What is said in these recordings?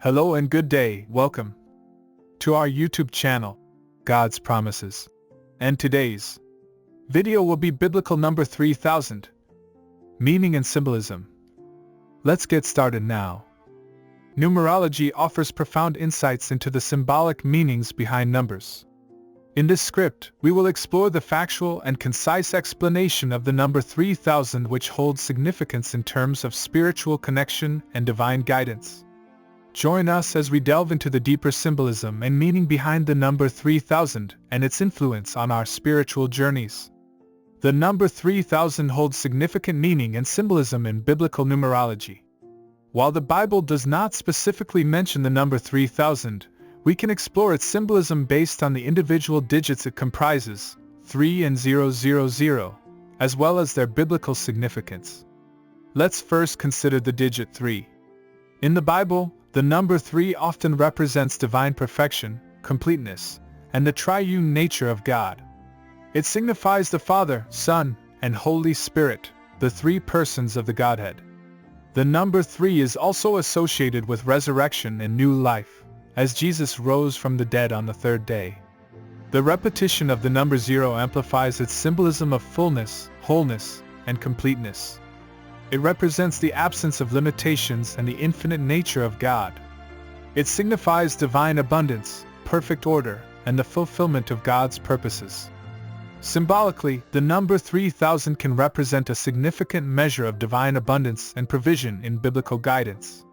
Hello and good day, welcome to our YouTube channel, God's Promises. And today's video will be biblical number 3000, meaning and symbolism. Let's get started now. Numerology offers profound insights into the symbolic meanings behind numbers. In this script, we will explore the factual and concise explanation of the number 3000, which holds significance in terms of spiritual connection and divine guidance. Join us as we delve into the deeper symbolism and meaning behind the number 3000 and its influence on our spiritual journeys. The number 3000 holds significant meaning and symbolism in biblical numerology. While the Bible does not specifically mention the number 3000, we can explore its symbolism based on the individual digits it comprises, 3 and 000, as well as their biblical significance. Let's first consider the digit 3. In the Bible, the number 3 often represents divine perfection, completeness, and the triune nature of God. It signifies the Father, Son, and Holy Spirit, the three persons of the Godhead. The number 3 is also associated with resurrection and new life, as Jesus rose from the dead on the third day. The repetition of the number 0 amplifies its symbolism of fullness, wholeness, and completeness. It represents the absence of limitations and the infinite nature of God. It signifies divine abundance, perfect order, and the fulfillment of God's purposes. Symbolically, the number 3000 can represent a significant measure of divine abundance and provision in biblical guidance.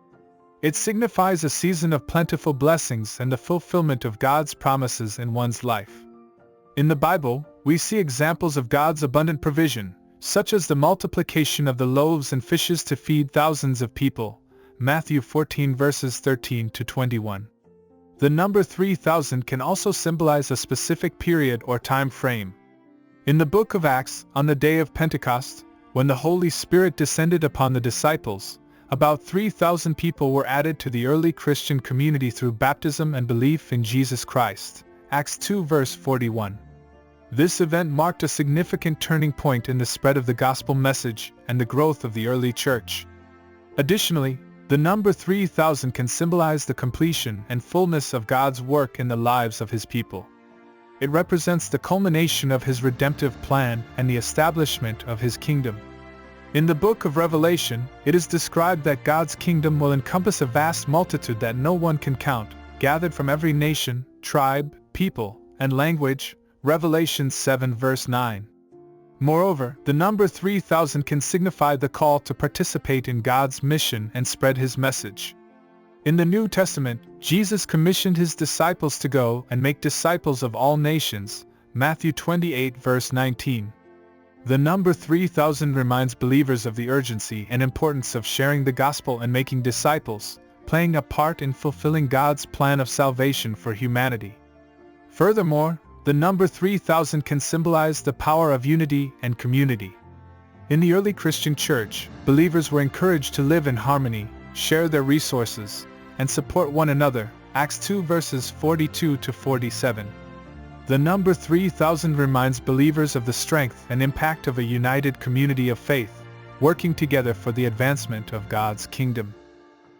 It signifies a season of plentiful blessings and the fulfillment of God's promises in one's life. In the Bible, we see examples of God's abundant provision, such as the multiplication of the loaves and fishes to feed thousands of people, Matthew 14 verses 13 to 21. The number 3000 can also symbolize a specific period or time frame. In the book of Acts, on the day of Pentecost, when the Holy Spirit descended upon the disciples, about 3,000 people were added to the early Christian community through baptism and belief in Jesus Christ, Acts 2 verse 41. This event marked a significant turning point in the spread of the gospel message and the growth of the early church. Additionally, the number 3000 can symbolize the completion and fullness of God's work in the lives of His people. It represents the culmination of His redemptive plan and the establishment of His kingdom. In the book of Revelation, it is described that God's kingdom will encompass a vast multitude that no one can count, gathered from every nation, tribe, people, and language, Revelation 7 verse 9. Moreover, the number 3000 can signify the call to participate in God's mission and spread His message. In the New Testament, Jesus commissioned His disciples to go and make disciples of all nations, Matthew 28 verse 19. The number 3000 reminds believers of the urgency and importance of sharing the gospel and making disciples, playing a part in fulfilling God's plan of salvation for humanity. Furthermore, the number 3000 can symbolize the power of unity and community. In the early Christian church, believers were encouraged to live in harmony, share their resources, and support one another, Acts 2 verses 42 to 47. The number 3000 reminds believers of the strength and impact of a united community of faith, working together for the advancement of God's kingdom.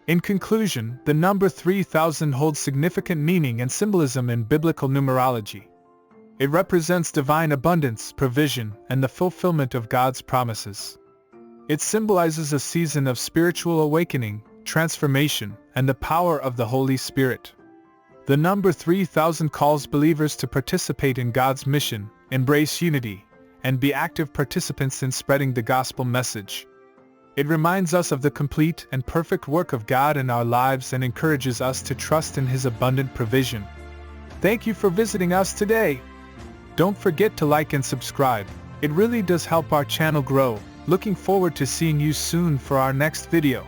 In conclusion, the number 3000 holds significant meaning and symbolism in biblical numerology. It represents divine abundance, provision, and the fulfillment of God's promises. It symbolizes a season of spiritual awakening, transformation, and the power of the Holy Spirit. The number 3000 calls believers to participate in God's mission, embrace unity, and be active participants in spreading the gospel message. It reminds us of the complete and perfect work of God in our lives and encourages us to trust in His abundant provision. Thank you for visiting us today. Don't forget to like and subscribe. It really does help our channel grow. Looking forward to seeing you soon for our next video.